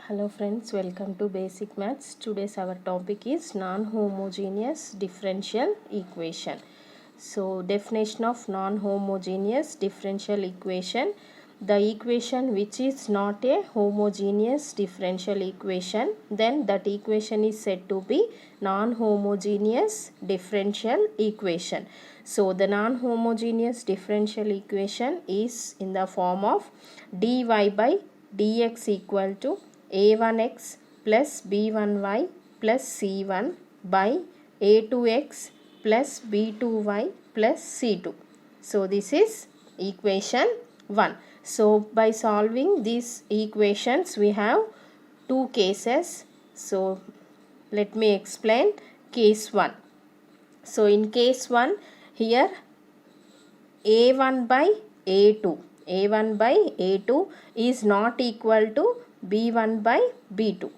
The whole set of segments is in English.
Hello friends, welcome to Basic Maths. Today's our topic is non-homogeneous differential equation. So definition of non-homogeneous differential equation: the equation which is not a homogeneous differential equation, then that equation is said to be non-homogeneous differential equation. So the non-homogeneous differential equation is in the form of dy by dx equal to a1x plus b1y plus c1 by a2x plus b2y plus c2. So this is equation 1. So by solving these equations we have two cases. So let me explain case 1. So in case 1, here a1 by a2 is not equal to b1 by b2.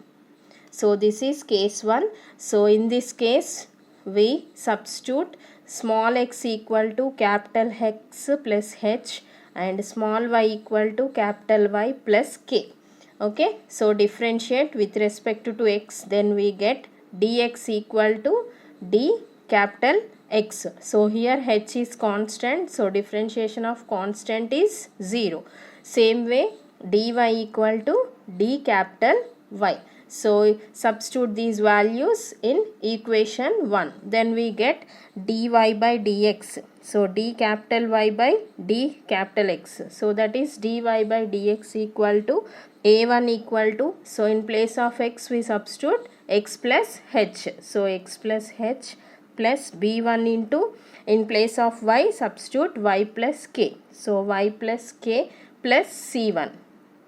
So this is case 1. So in this case we substitute small x equal to capital X plus h and small y equal to capital Y plus k. Okay, so differentiate with respect to x, then we get dx equal to d capital X. So here h is constant, so differentiation of constant is 0. Same way dy equal to d capital Y. So substitute these values in equation 1. Then we get dy by dx. So d capital Y by d capital X. So that is dy by dx equal to a1 equal to, so in place of x we substitute x plus h. So x plus h plus b1 into, in place of y substitute y plus k. So y plus k plus c1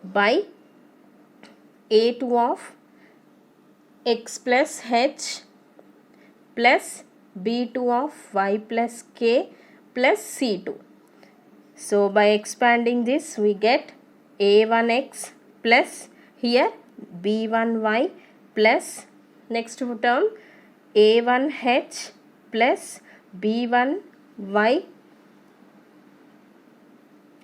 by a2 of x plus h plus b2 of y plus k plus c2. So by expanding this we get a1x plus here b1y plus next term a1h plus b1y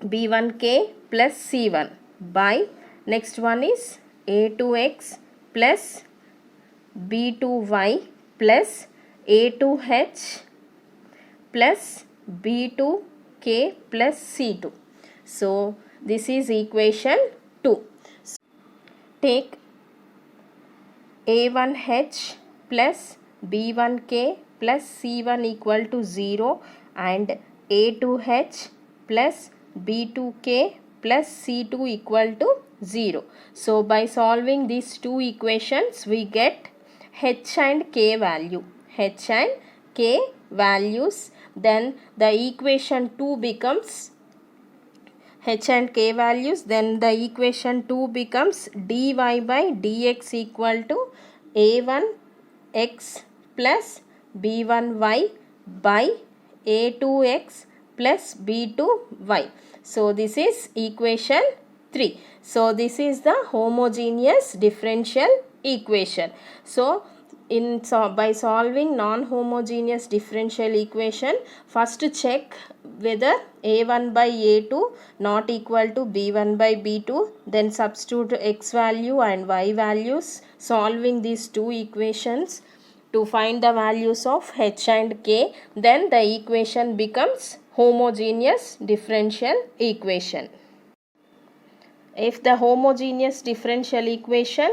b1k plus c1 by next one is a2x plus b2y plus a2h plus b2k plus c2. So this is equation 2. Take a1h plus b1k plus c1 equal to 0 and a2h plus b2k plus c2 equal to 0. So by solving these two equations we get h and k value. H and k values. Then the equation 2 becomes h and k values. Then the equation 2 becomes dy by dx equal to a1x plus b1y by a2x plus b2y. So this is equation 3. So this is the homogeneous differential equation. So by solving non-homogeneous differential equation, first check whether a1 by a2 not equal to b1 by b2, then substitute x value and y values, solving these two equations to find the values of h and k, then the equation becomes homogeneous differential equation. If the homogeneous differential equation,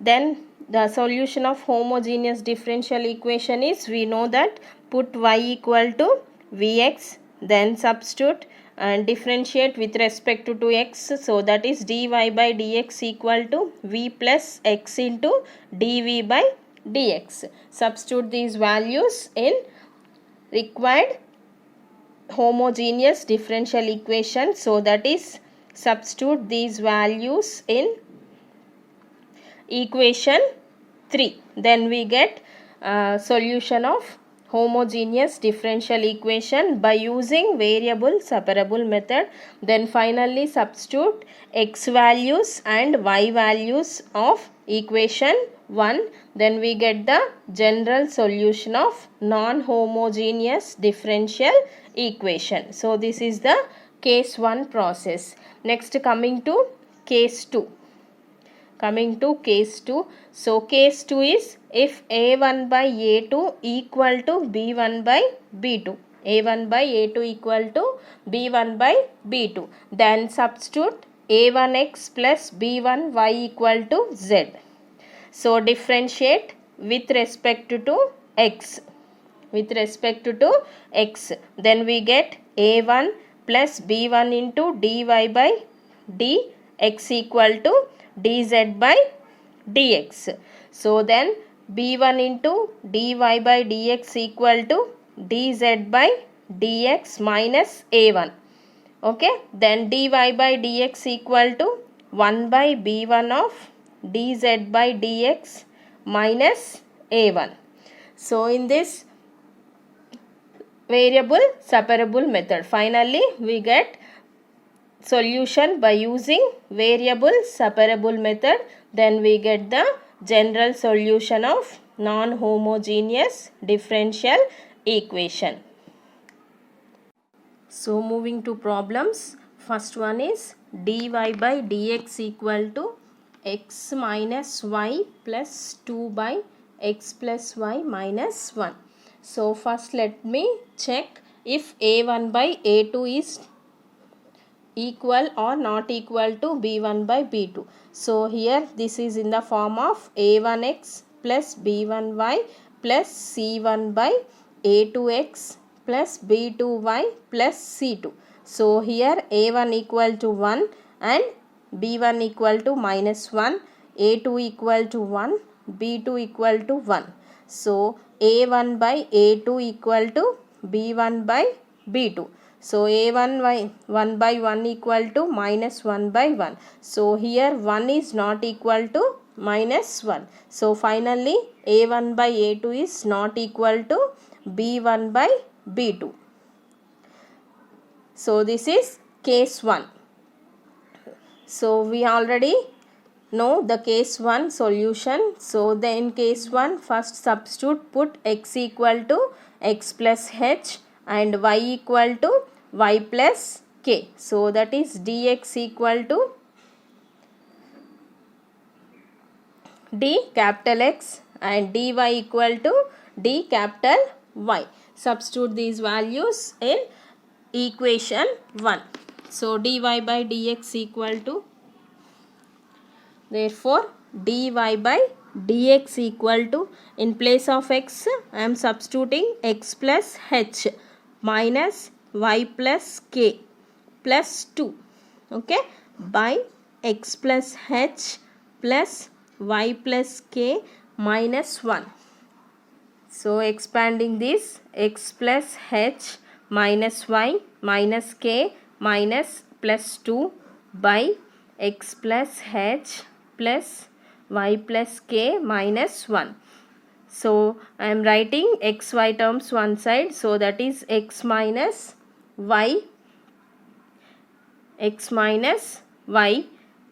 then the solution of homogeneous differential equation is, we know that put y equal to vx, then substitute and differentiate with respect to x. So that is dy by dx equal to v plus x into dv by dx. Substitute these values in required homogeneous differential equation. So that is substitute these values in equation 3. Then we get solution of homogeneous differential equation by using variable separable method. Then finally substitute x values and y values of equation 1. Then we get the general solution of non-homogeneous differential equation. So this is the case 1 process. Next coming to case 2. Coming to case 2. So case 2 is if A1 by A2 equal to B1 by B2. A1 by A2 equal to B1 by B2. Then substitute A1x plus B1y equal to Z. So differentiate with respect to x. With respect to x. Then we get A1 plus B1 into dy by dx equal to dz by dx. So then b1 into dy by dx equal to dz by dx minus a1. Okay, then dy by dx equal to 1 by b1 of dz by dx minus a1. So in this variable separable method, finally we get solution by using variable separable method. Then we get the general solution of non-homogeneous differential equation. So moving to problems, first one is dy by dx equal to x minus y plus 2 by x plus y minus 1. So first let me check if a1 by a2 is equal or not equal to b1 by b2. So here this is in the form of a1x plus b1y plus c1 by a2x plus b2y plus c2. So here a1 equal to 1 and b1 equal to minus 1, a2 equal to 1, b2 equal to 1. So a1 by a2 equal to b1 by b2. So a1 by 1 by 1 equal to minus 1 by 1. So here 1 is not equal to minus 1. So finally a1 by a2 is not equal to b1 by b2. So this is case 1. So we already know the case 1 solution. So then in case 1, first substitute, put x equal to x plus h and y equal to y plus k. So that is dx equal to d capital X and dy equal to d capital Y. Substitute these values in equation 1. So dy by dx equal to, therefore dy by dx equal to, in place of x I am substituting x plus h minus y plus k plus 2, okay, by x plus h plus y plus k minus 1. So expanding this, x plus h minus y minus k minus plus 2 by x plus h plus y plus k minus 1. So I am writing xy terms one side, so that is x minus y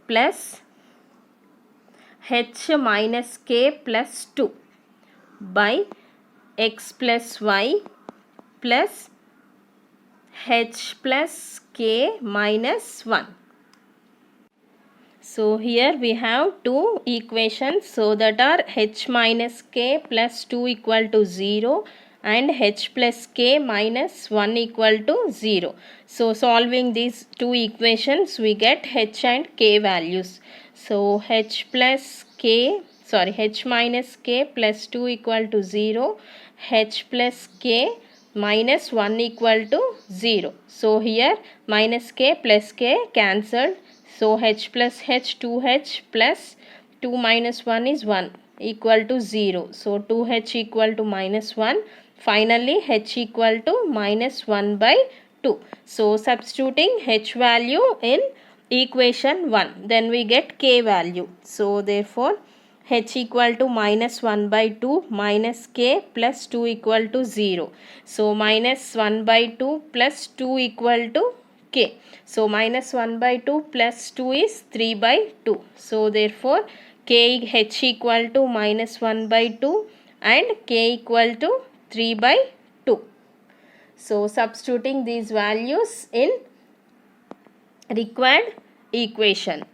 plus h minus k plus 2 by x plus y plus h plus k minus 1. So here we have two equations, so that are h minus k plus 2 equal to 0 and h plus k minus 1 equal to 0. So solving these two equations we get h and k values. So h minus k plus 2 equal to 0, h plus k minus 1 equal to 0. So here minus k plus k cancelled. So h plus h, 2h plus 2 minus 1 is 1 equal to 0. So 2h equal to minus 1. Finally h equal to minus 1 by 2. So substituting h value in equation 1. Then we get k value. So therefore h equal to minus 1 by 2 minus k plus 2 equal to 0. So minus 1 by 2 plus 2 equal to k. So minus 1 by 2 plus 2 is 3 by 2. So therefore h equal to minus 1 by 2 and k equal to 3 by 2. So substituting these values in required equation.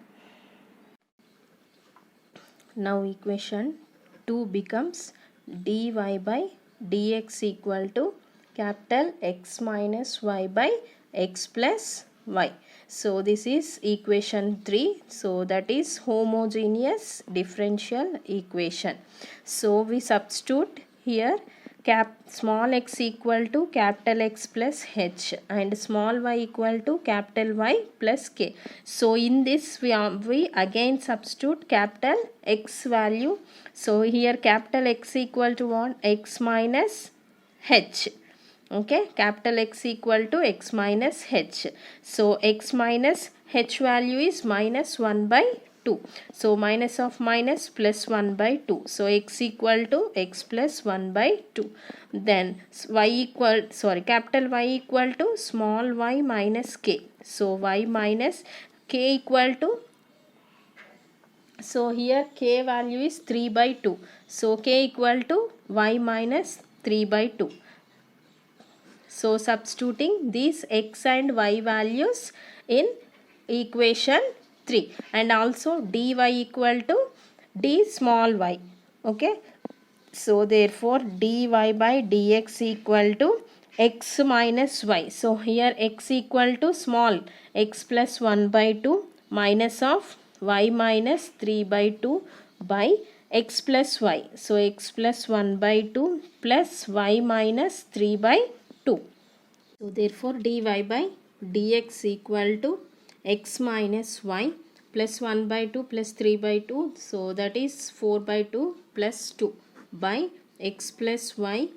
Now equation 2 becomes dy by dx equal to capital X minus y by x plus y. So this is equation 3. So that is homogeneous differential equation. So we substitute here small x equal to capital X plus h and small y equal to capital Y plus k. So in this we again substitute capital X value. So here capital X equal to what? X minus h. Okay, capital X equal to x minus h. So x minus h value is minus 1 by 2. So minus of minus plus 1 by 2. So x equal to x plus 1 by 2. Then capital Y equal to small y minus k. So y minus k equal to, so here k value is 3 by 2. So k equal to y minus 3 by 2. So substituting these x and y values in equation 3 and also dy equal to d small y. Okay. So therefore dy by dx equal to x minus y. So here x equal to small x plus 1 by 2 minus of y minus 3 by 2 by x plus y. So x plus 1 by 2 plus y minus 3 by 2. So therefore dy by dx equal to x minus y plus 1 by 2 plus 3 by 2. So that is 4 by 2 plus 2 by x plus y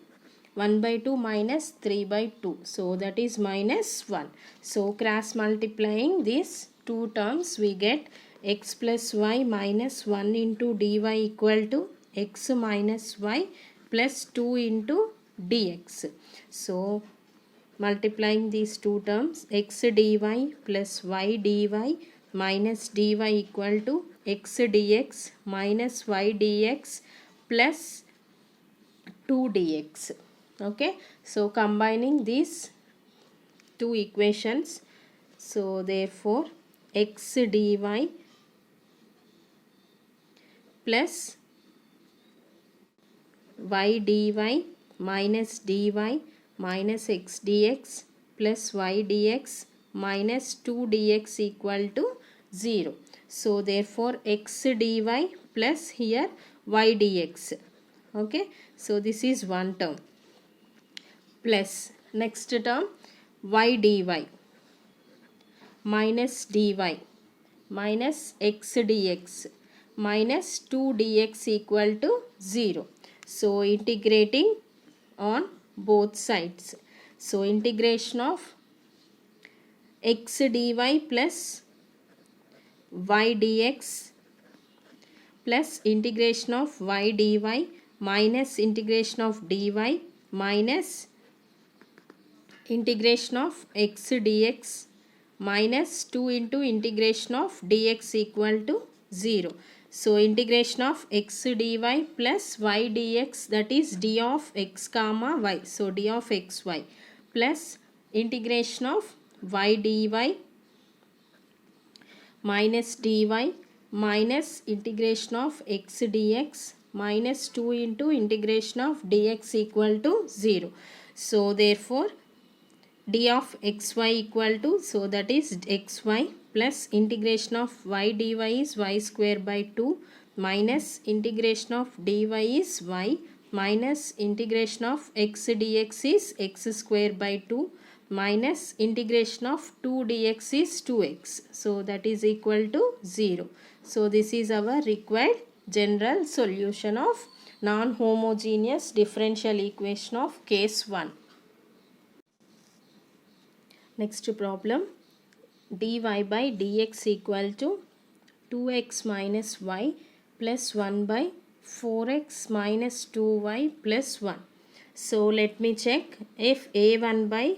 1 by 2 minus 3 by 2. So that is minus 1. So cross multiplying these two terms we get x plus y minus 1 into dy equal to x minus y plus 2 into dx. So multiplying these two terms, x dy plus y dy minus dy equal to x dx minus y dx plus 2 dx. Okay, so combining these two equations, so therefore x dy plus y dy minus dy minus x dx plus y dx minus 2 dx equal to 0. So therefore x dy plus here y dx. Okay, so this is one term plus next term y dy minus dy minus x dx minus 2 dx equal to 0. So integrating on both sides. So integration of x dy plus y dx plus integration of y dy minus integration of dy minus integration of x dx minus 2 into integration of dx equal to 0. So integration of x dy plus y dx, that is d of x comma y. So d of xy plus integration of y dy minus dy minus integration of x dx minus 2 into integration of dx equal to 0. So therefore d of xy equal to, so that is xy plus integration of y dy is y square by 2 minus integration of dy is y minus integration of x dx is x square by 2 minus integration of 2 dx is 2x. So that is equal to 0. So this is our required general solution of non-homogeneous differential equation of case 1. Next problem, dy by dx equal to 2x minus y plus 1 by 4x minus 2y plus 1. So let me check if a1 by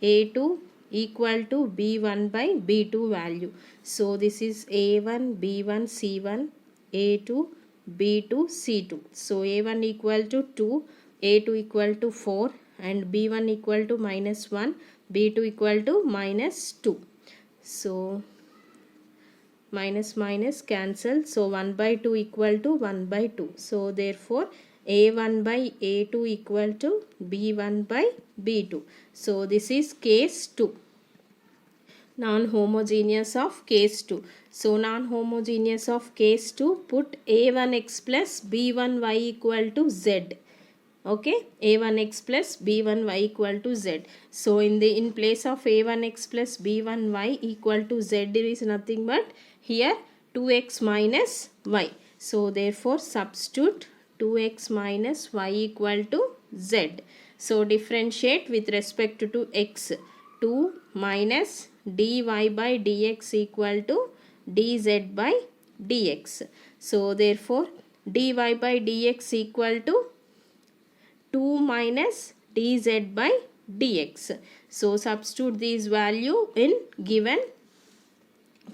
a2 equal to b1 by b2 value. So this is a1, b1, c1, a2, b2, c2. So a1 equal to 2, a2 equal to 4 and b1 equal to minus 1, b2 equal to minus 2. So minus minus cancel. So 1 by 2 equal to 1 by 2. So therefore A1 by A2 equal to B1 by B2. So this is case 2. Non-homogeneous of case 2. So non-homogeneous of case 2, put A1x plus B1y equal to Z. Okay, A1x plus B1y equal to Z. So in place of A1x plus B1y equal to Z, there is nothing but here 2x minus y. So therefore substitute 2x minus y equal to Z. So differentiate with respect to x. 2 minus dy by dx equal to dz by dx. So therefore dy by dx equal to 2 minus dz by dx. So substitute these value in given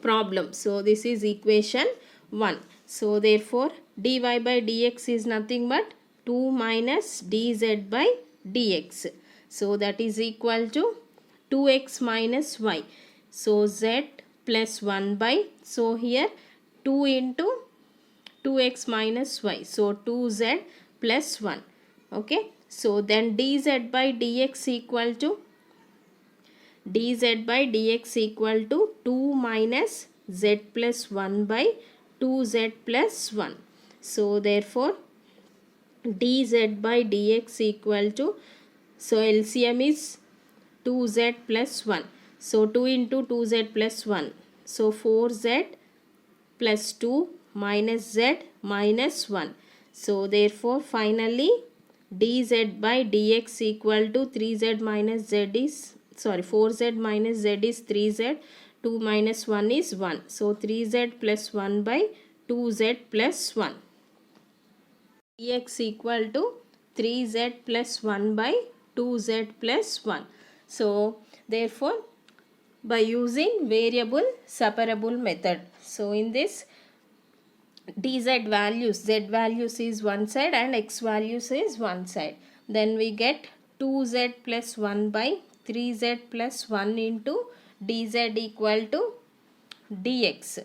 problem. So this is equation 1. So therefore dy by dx is nothing but 2 minus dz by dx. So that is equal to 2x minus y. So z plus 1 by, so here 2 into 2x minus y. So 2z plus 1. Okay. So then dz by dx equal to dz by dx equal to 2 minus z plus 1 by 2z plus 1. So therefore dz by dx equal to, so LCM is 2z plus 1. So 2 into 2z plus 1. So 4z plus 2 minus z minus 1. So therefore finally dz by dx equal to 3z minus z is, sorry, 4z minus z is 3z, 2 minus 1 is 1. So 3z plus 1 by 2z plus 1. Dx equal to 3z plus 1 by 2z plus 1. So therefore by using variable separable method. So in this dz values, z values is one side and x values is one side. Then we get 2z plus 1 by 3z plus 1 into dz equal to dx.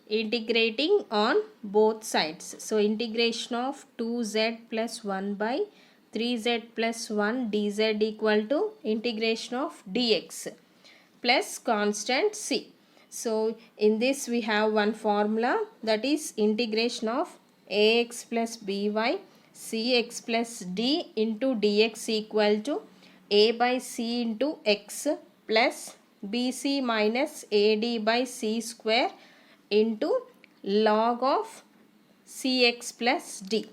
Integrating on both sides. So integration of 2z plus 1 by 3z plus 1 dz equal to integration of dx plus constant c. So in this we have one formula, that is integration of ax plus by cx plus d into dx equal to a by c into x plus bc minus ad by c square into log of cx plus d.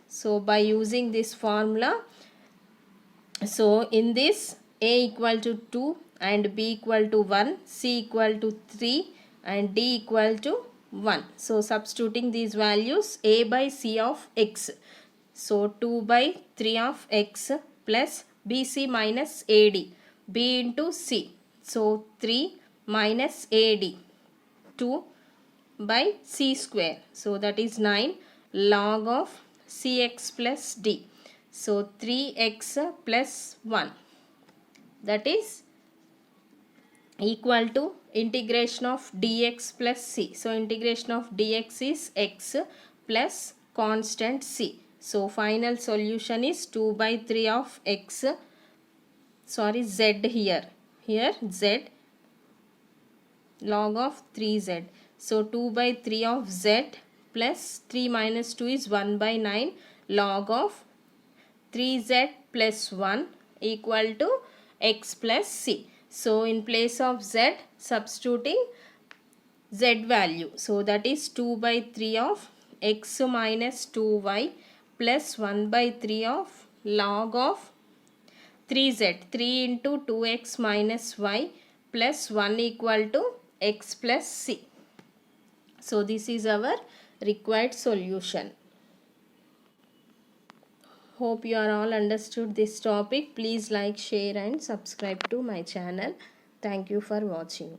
So by using this formula, so in this a equal to 2 and b equal to 1, c equal to 3 and d equal to 1. So substituting these values, a by c of x. So 2 by 3 of x plus bc minus ad, b into c. So 3 minus ad, 2 by c square. So that is 9 log of cx plus d. So 3x plus 1, that is equal to integration of dx plus c. So integration of dx is x plus constant c. So final solution is 2 by 3 of x, sorry, z here z log of 3z. So 2 by 3 of z plus 3 minus 2 is 1 by 9 log of 3z plus 1 equal to x plus c. So in place of z, substituting z value. So that is 2 by 3 of x minus 2y plus 1 by 3 of log of 3z. 3 into 2x minus y plus 1 equal to x plus c. So this is our required solution. Hope you are all understood this topic. Please like, share and subscribe to my channel. Thank you for watching.